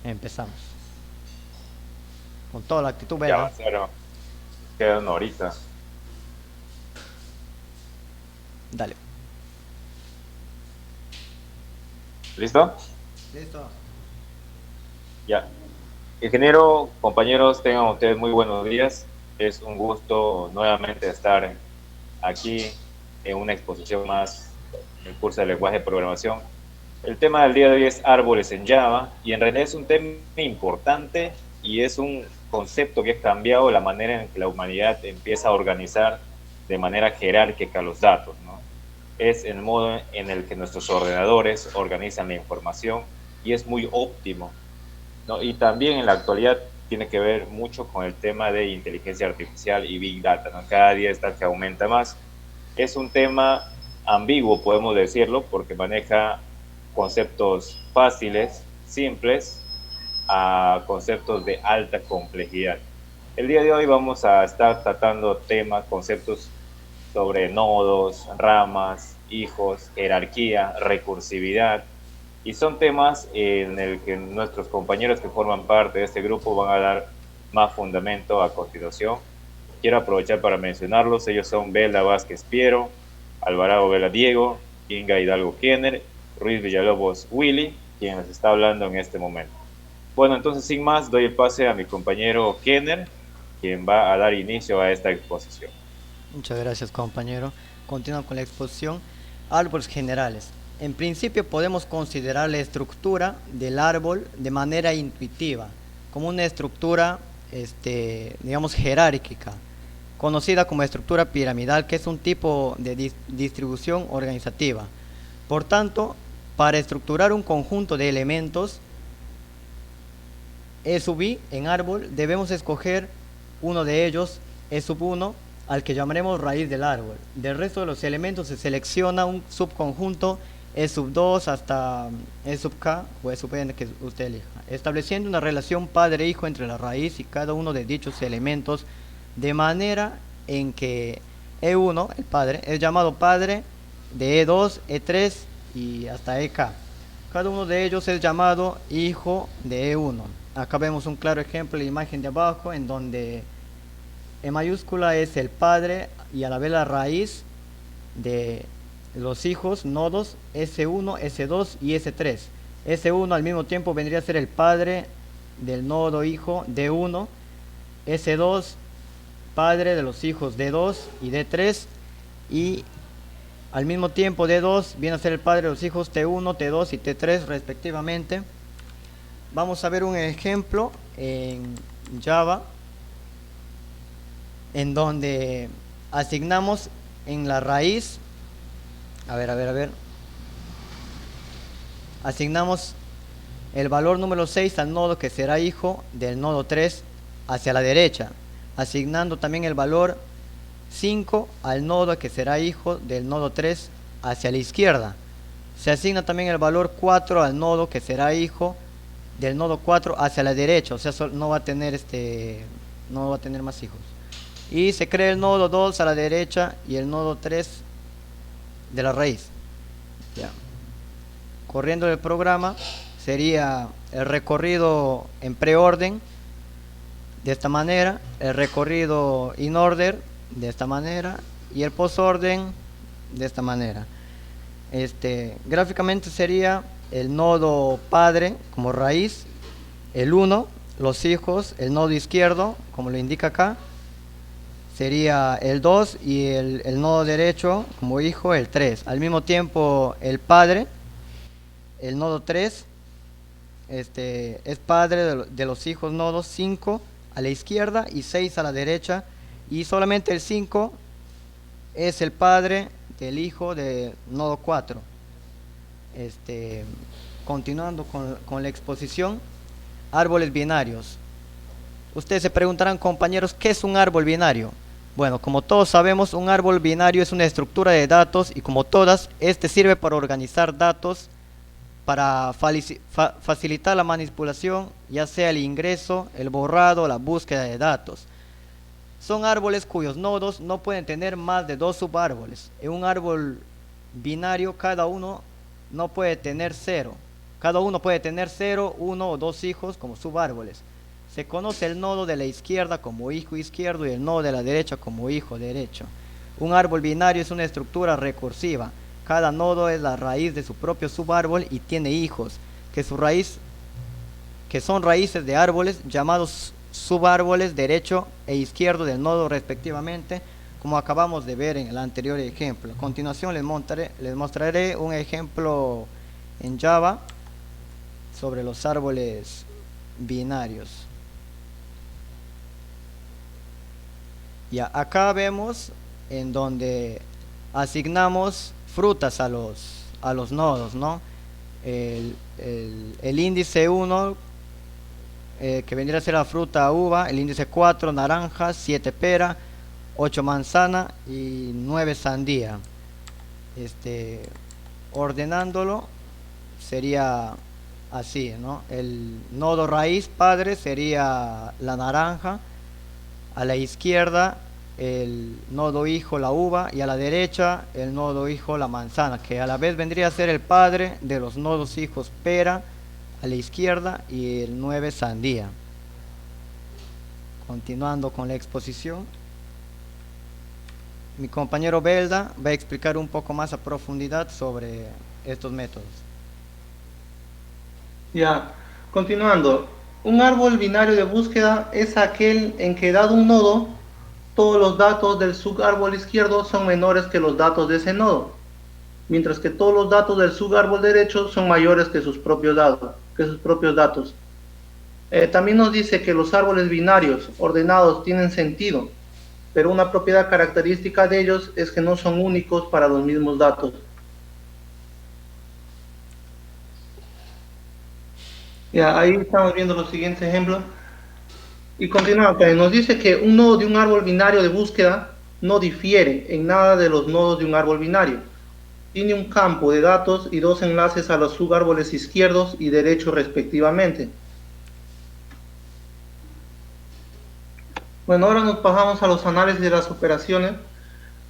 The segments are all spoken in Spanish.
Empezamos. Con toda la actitud, Ya vea. avanzaron, queda una horita. Dale. ¿Listo? Listo. Ya. Ingeniero, compañeros, tengan ustedes muy buenos días. Es un gusto nuevamente estar aquí en una exposición más en el curso de lenguaje de programación. El tema del día de hoy es árboles en Java y en realidad es un tema importante y es un concepto que ha cambiado la manera en que la humanidad empieza a organizar de manera jerárquica los datos, ¿no? Es el modo en el que nuestros ordenadores organizan la información y es muy óptimo, ¿no? Y también en la actualidad tiene que ver mucho con el tema de inteligencia artificial y big data, ¿no? Cada día está que aumenta más. Es un tema ambiguo, podemos decirlo, porque maneja conceptos fáciles, simples, a conceptos de alta complejidad. El día de hoy vamos a estar tratando temas, conceptos sobre nodos, ramas, hijos, jerarquía, recursividad, y son temas en el que nuestros compañeros que forman parte de este grupo van a dar más fundamento a continuación. Quiero aprovechar para mencionarlos. Ellos son Bela Vázquez Piero, Alvarado Vela Diego, Inga Hidalgo Kenner, Ruiz Villalobos Willy, quien nos está hablando en este momento. Bueno, entonces sin más, doy el pase a mi compañero Kenner, quien va a dar inicio a esta exposición. Muchas gracias, compañero. Continúo con la exposición. Árboles generales. En principio podemos considerar la estructura del árbol de manera intuitiva, como una estructura, digamos, jerárquica, conocida como estructura piramidal, que es un tipo de distribución organizativa. Por tanto, para estructurar un conjunto de elementos, E sub i en árbol, debemos escoger uno de ellos, E sub 1, al que llamaremos raíz del árbol. Del resto de los elementos se selecciona un subconjunto E sub 2 hasta E sub k o E sub n que usted elija, estableciendo una relación padre-hijo entre la raíz y cada uno de dichos elementos, de manera en que E1, el padre, es llamado padre de E2, E3 y hasta EK. Cada uno de ellos es llamado hijo de E1. Acá vemos un claro ejemplo en la imagen de abajo, en donde E mayúscula es el padre y a la vez la raíz de los hijos, nodos S1, S2 y S3. S1 al mismo tiempo vendría a ser el padre del nodo hijo D1, S2 padre de los hijos D2 y D3, y al mismo tiempo D2 viene a ser el padre de los hijos T1, T2 y T3 respectivamente. Vamos a ver un ejemplo en Java en donde asignamos en la raíz, a ver, asignamos el valor número 6 al nodo que será hijo del nodo 3 hacia la derecha, asignando también el valor 5 al nodo que será hijo del nodo 3 hacia la izquierda. Se asigna también el valor 4 al nodo que será hijo del nodo 4 hacia la derecha, o sea, no va a tener no va a tener más hijos. Y se crea el nodo 2 a la derecha y el nodo 3 de la raíz. Ya. Corriendo el programa sería el recorrido en preorden de esta manera, el recorrido in order de esta manera y el postorden de esta manera. Gráficamente sería el nodo padre como raíz, el 1, los hijos, el nodo izquierdo, como lo indica acá, sería el 2 y el nodo derecho como hijo, el 3. Al mismo tiempo el padre, el nodo 3, es padre de los hijos nodos 5 a la izquierda y 6 a la derecha, y solamente el 5 es el padre del hijo de nodo 4. Continuando con la exposición, árboles binarios. Ustedes se preguntarán, compañeros, ¿qué es un árbol binario? Bueno, como todos sabemos, un árbol binario es una estructura de datos y, como todas, este sirve para organizar datos, para facilitar la manipulación, ya sea el ingreso, el borrado, la búsqueda de datos. Son árboles cuyos nodos no pueden tener más de 2 subárboles. En un árbol binario, cada uno no puede tener 0. Cada uno puede tener 0, 1 o 2 hijos como subárboles. Se conoce el nodo de la izquierda como hijo izquierdo y el nodo de la derecha como hijo derecho. Un árbol binario es una estructura recursiva. Cada nodo es la raíz de su propio subárbol y tiene hijos, que son raíces de árboles llamados subárboles derecho e izquierdo del nodo respectivamente, como acabamos de ver en el anterior ejemplo. A continuación les mostraré un ejemplo en Java sobre los árboles binarios. Ya, acá vemos en donde asignamos frutas a los nodos, ¿no? El índice 1, que vendría a ser la fruta uva, el índice 4, naranja, 7 pera, 8 manzana y 9 sandía. Ordenándolo sería así, ¿no? El nodo raíz padre sería la naranja, a la izquierda el nodo hijo la uva y a la derecha el nodo hijo la manzana, que a la vez vendría a ser el padre de los nodos hijos pera a la izquierda y el 9 sandía. Continuando con la exposición, mi compañero Belda va a explicar un poco más a profundidad sobre estos métodos. Ya, continuando. Un árbol binario de búsqueda es aquel en que, dado un nodo, todos los datos del subárbol izquierdo son menores que los datos de ese nodo, mientras que todos los datos del subárbol derecho son mayores que sus propios datos. También nos dice que los árboles binarios ordenados tienen sentido, pero una propiedad característica de ellos es que no son únicos para los mismos datos. Ya, ahí estamos viendo los siguientes ejemplos. Y continuamos, nos dice que un nodo de un árbol binario de búsqueda no difiere en nada de los nodos de un árbol binario. Tiene un campo de datos y dos enlaces a los subárboles izquierdos y derechos respectivamente. Bueno, ahora nos pasamos a los análisis de las operaciones,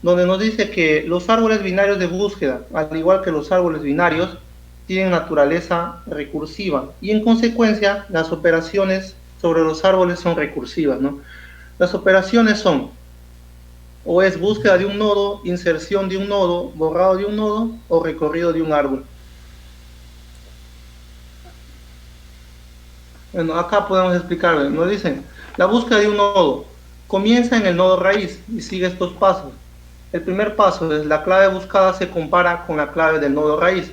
donde nos dice que los árboles binarios de búsqueda, al igual que los árboles binarios, tienen naturaleza recursiva y en consecuencia las operaciones sobre los árboles son recursivas, ¿no? Las operaciones son o es búsqueda de un nodo, inserción de un nodo, borrado de un nodo o recorrido de un árbol. Bueno, acá podemos explicar, nos dicen, la búsqueda de un nodo comienza en el nodo raíz y sigue estos pasos. El primer paso es la clave buscada se compara con la clave del nodo raíz.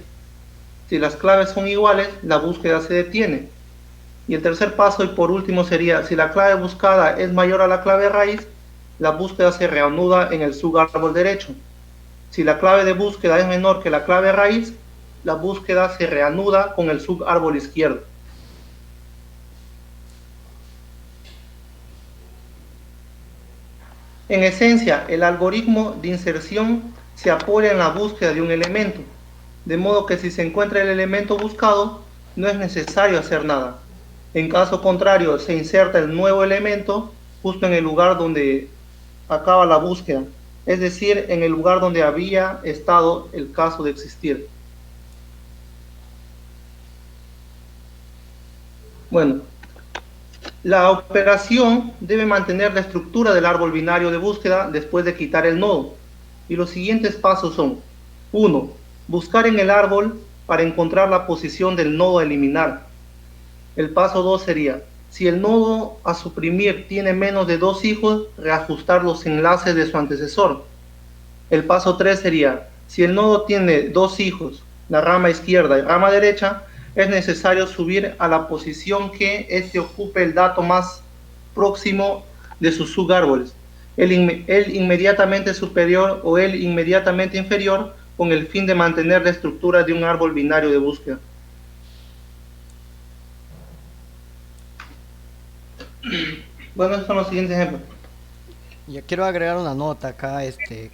Si las claves son iguales, la búsqueda se detiene. Y el tercer paso y por último sería, si la clave buscada es mayor a la clave raíz, la búsqueda se reanuda en el subárbol derecho. Si la clave de búsqueda es menor que la clave raíz, la búsqueda se reanuda con el subárbol izquierdo. En esencia, el algoritmo de inserción se apoya en la búsqueda de un elemento, de modo que si se encuentra el elemento buscado, no es necesario hacer nada. En caso contrario, se inserta el nuevo elemento justo en el lugar donde acaba la búsqueda, es decir, en el lugar donde había estado el caso de existir. Bueno, la operación debe mantener la estructura del árbol binario de búsqueda después de quitar el nodo. Y los siguientes pasos son: 1. Buscar en el árbol para encontrar la posición del nodo a eliminar. El paso 2 sería, si el nodo a suprimir tiene menos de 2 hijos, reajustar los enlaces de su antecesor. El paso 3 sería, si el nodo tiene 2 hijos, la rama izquierda y rama derecha, es necesario subir a la posición que éste ocupe el dato más próximo de sus subárboles, el inmediatamente superior o el inmediatamente inferior, con el fin de mantener la estructura de un árbol binario de búsqueda. Bueno, estos son los siguientes ejemplos. Yo quiero agregar una nota acá,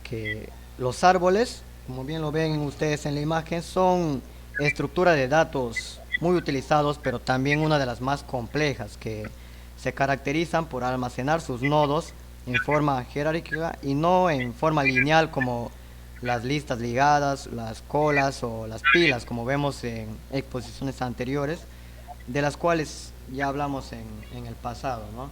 que los árboles, como bien lo ven ustedes en la imagen, son estructuras de datos muy utilizados, pero también una de las más complejas, que se caracterizan por almacenar sus nodos en forma jerárquica y no en forma lineal como las listas ligadas, las colas o las pilas, como vemos en exposiciones anteriores, de las cuales ya hablamos en el pasado, ¿no?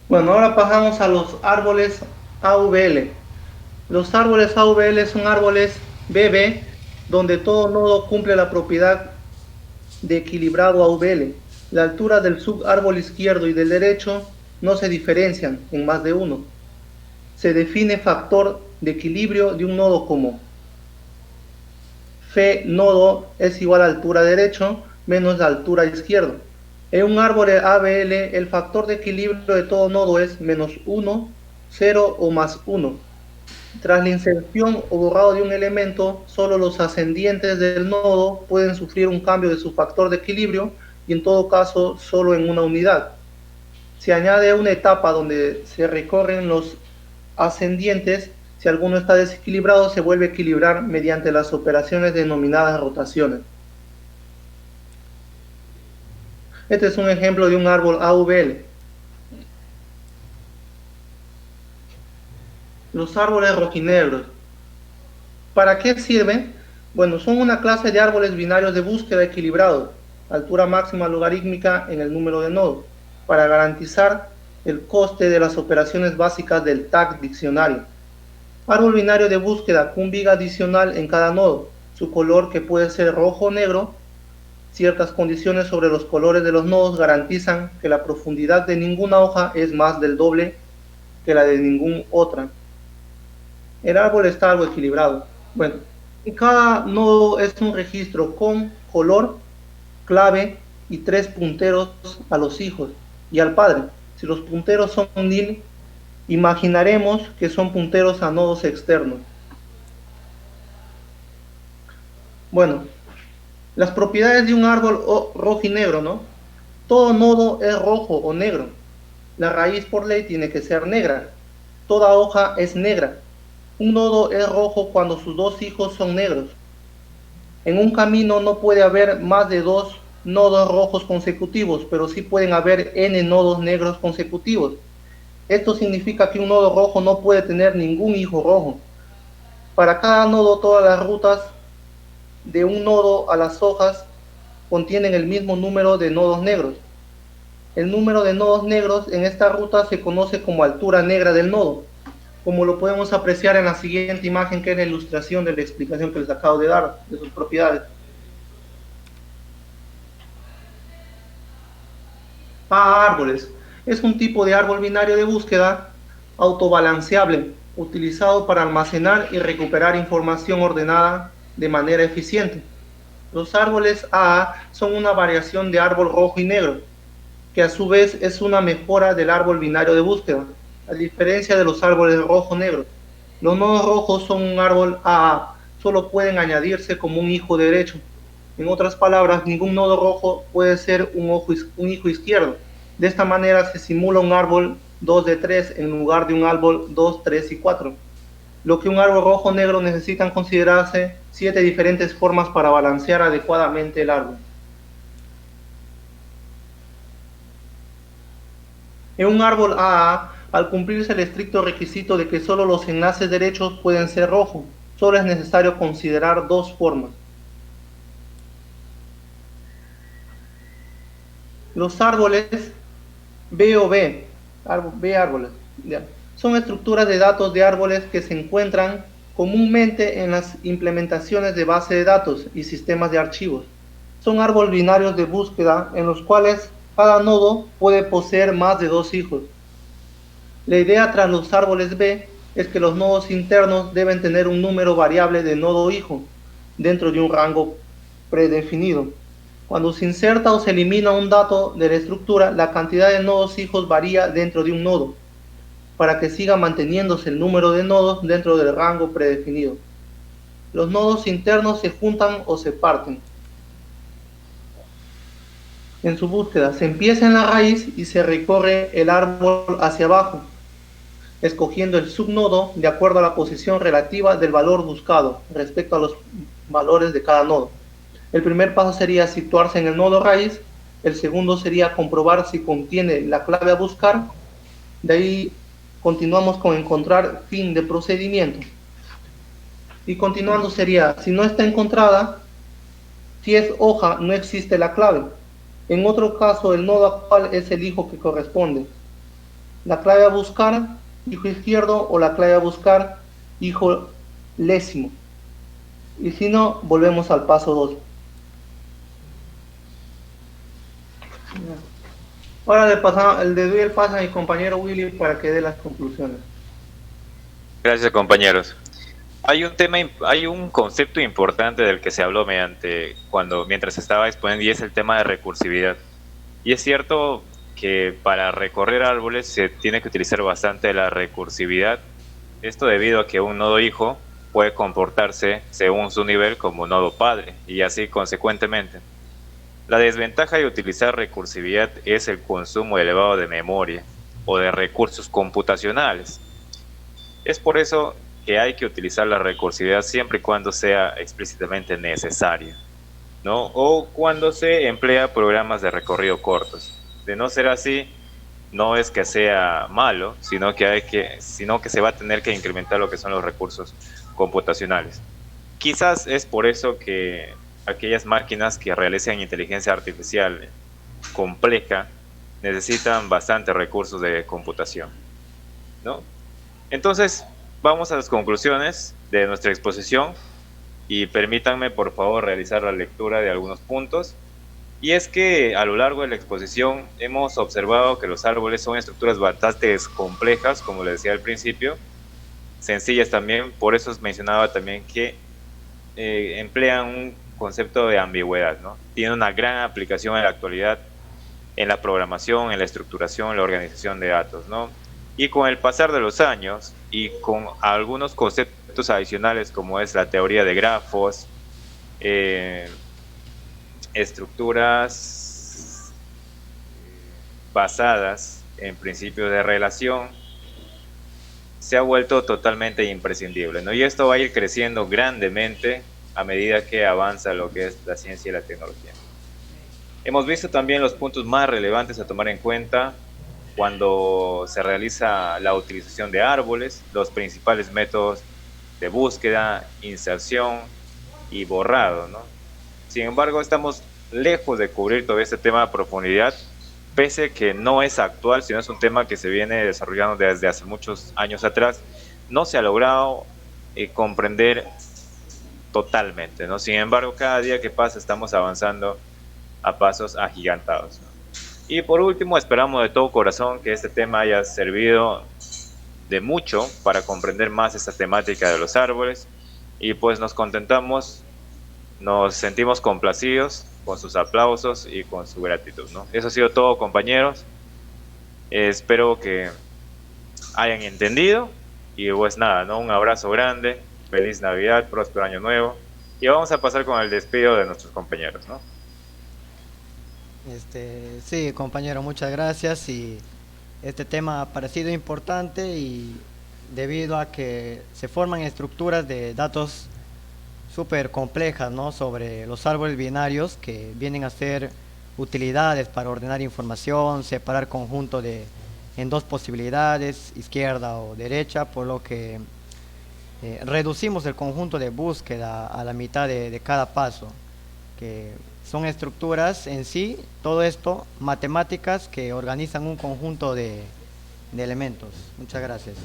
Bueno, ahora pasamos a los árboles AVL. Los árboles AVL son árboles BB, donde todo nodo cumple la propiedad de equilibrado AVL. La altura del subárbol izquierdo y del derecho no se diferencian en más de uno. Se define factor de equilibrio de un nodo como F nodo es igual a altura derecho menos la altura izquierdo. En un árbol ABL, el factor de equilibrio de todo nodo es menos 1, 0 o más 1. Tras la inserción o borrado de un elemento, solo los ascendientes del nodo pueden sufrir un cambio de su factor de equilibrio y en todo caso solo en una unidad. Se añade una etapa donde se recorren los ascendientes. Si alguno está desequilibrado, se vuelve a equilibrar mediante las operaciones denominadas rotaciones. Este es un ejemplo de un árbol AVL. Los árboles rojinegros. ¿Para qué sirven? Bueno, son una clase de árboles binarios de búsqueda equilibrados, altura máxima logarítmica en el número de nodos, para garantizar el coste de las operaciones básicas del tag diccionario. Árbol binario de búsqueda con un big adicional en cada nodo, su color que puede ser rojo o negro. Ciertas condiciones sobre los colores de los nodos garantizan que la profundidad de ninguna hoja es más del doble que la de ninguna otra. El árbol está algo equilibrado. Bueno, cada nodo es un registro con color, clave y 3 punteros a los hijos y al padre. Si los punteros son nil, imaginaremos que son punteros a nodos externos. Bueno, las propiedades de un árbol rojo y negro, ¿no? Todo nodo es rojo o negro. La raíz por ley tiene que ser negra. Toda hoja es negra. Un nodo es rojo cuando sus dos hijos son negros. En un camino no puede haber más de 2 nodos rojos consecutivos, pero sí pueden haber n nodos negros consecutivos. Esto significa que un nodo rojo no puede tener ningún hijo rojo. Para cada nodo, todas las rutas de un nodo a las hojas contienen el mismo número de nodos negros. El número de nodos negros en esta ruta se conoce como altura negra del nodo, como lo podemos apreciar en la siguiente imagen, que es la ilustración de la explicación que les acabo de dar de sus propiedades. Árboles. Es un tipo de árbol binario de búsqueda autobalanceable, utilizado para almacenar y recuperar información ordenada de manera eficiente. Los árboles AA son una variación de árbol rojo y negro, que a su vez es una mejora del árbol binario de búsqueda, a diferencia de los árboles rojo-negro. Los nodos rojos son un árbol AA, solo pueden añadirse como un hijo derecho. En otras palabras, ningún nodo rojo puede ser un hijo izquierdo. De esta manera se simula un árbol 2 de 3 en lugar de un árbol 2, 3 y 4. Lo que un árbol rojo-negro necesitan considerarse 7 diferentes formas para balancear adecuadamente el árbol. En un árbol AA, al cumplirse el estricto requisito de que solo los enlaces derechos pueden ser rojos, solo es necesario considerar 2 formas. Los árboles B o B, árboles, ya, son estructuras de datos de árboles que se encuentran comúnmente en las implementaciones de base de datos y sistemas de archivos. Son árboles binarios de búsqueda en los cuales cada nodo puede poseer más de 2 hijos. La idea tras los árboles B es que los nodos internos deben tener un número variable de nodo hijo dentro de un rango predefinido. Cuando se inserta o se elimina un dato de la estructura, la cantidad de nodos hijos varía dentro de un nodo, para que siga manteniéndose el número de nodos dentro del rango predefinido. Los nodos internos se juntan o se parten. En su búsqueda, se empieza en la raíz y se recorre el árbol hacia abajo, escogiendo el subnodo de acuerdo a la posición relativa del valor buscado respecto a los valores de cada nodo. El primer paso sería situarse en el nodo raíz, el segundo sería comprobar si contiene la clave a buscar, de ahí Continuamos con encontrar fin de procedimiento. Y continuando sería, si no está encontrada, si es hoja, no existe la clave. En otro caso, el nodo actual es el hijo que corresponde. La clave a buscar, hijo izquierdo, o la clave a buscar, hijo lésimo. Y si no, volvemos al paso 2. Ahora le doy el paso a mi compañero Willy para que dé las conclusiones. Gracias, compañeros. Hay un concepto importante del que se habló mientras estaba exponiendo, y es el tema de recursividad. Y es cierto que para recorrer árboles se tiene que utilizar bastante la recursividad. Esto debido a que un nodo hijo puede comportarse según su nivel como nodo padre, y así consecuentemente. La desventaja de utilizar recursividad es el consumo elevado de memoria o de recursos computacionales. Es por eso que hay que utilizar la recursividad siempre y cuando sea explícitamente necesaria, ¿no? O cuando se emplea programas de recorrido cortos. De no ser así, no es que sea malo, sino que se va a tener que incrementar lo que son los recursos computacionales. Quizás es por eso que aquellas máquinas que realizan inteligencia artificial compleja necesitan bastante recursos de computación, ¿no? Entonces, vamos a las conclusiones de nuestra exposición y permítanme por favor realizar la lectura de algunos puntos. Y es que a lo largo de la exposición hemos observado que los árboles son estructuras bastante complejas, como les decía al principio, sencillas también. Por eso os mencionaba también que emplean un concepto de ambigüedad, ¿no? Tiene una gran aplicación en la actualidad en la programación, en la estructuración, en la organización de datos, ¿no? Y con el pasar de los años y con algunos conceptos adicionales como es la teoría de grafos, estructuras basadas en principios de relación, se ha vuelto totalmente imprescindible, ¿no? Y esto va a ir creciendo grandemente a medida que avanza lo que es la ciencia y la tecnología. Hemos visto también los puntos más relevantes a tomar en cuenta cuando se realiza la utilización de árboles, los principales métodos de búsqueda, inserción y borrado, ¿no? Sin embargo, estamos lejos de cubrir todo este tema a profundidad, pese que no es actual, sino es un tema que se viene desarrollando desde hace muchos años atrás. No se ha logrado comprender totalmente, ¿no? Sin embargo, cada día que pasa estamos avanzando a pasos agigantados, ¿no? Y por último, esperamos de todo corazón que este tema haya servido de mucho para comprender más esta temática de los árboles, y pues nos sentimos complacidos con sus aplausos y con su gratitud, ¿no? Eso ha sido todo, compañeros. Espero que hayan entendido y pues nada, ¿no? Un abrazo grande, feliz Navidad, próspero año nuevo, y vamos a pasar con el despido de nuestros compañeros, ¿no? Sí, compañero, muchas gracias. Y este tema ha parecido importante, y debido a que se forman estructuras de datos súper complejas, ¿no? Sobre los árboles binarios, que vienen a ser utilidades para ordenar información, separar conjunto en dos posibilidades, izquierda o derecha, por lo que reducimos el conjunto de búsqueda a la mitad de cada paso, que son estructuras en sí, todo esto, matemáticas que organizan un conjunto de elementos. Muchas gracias.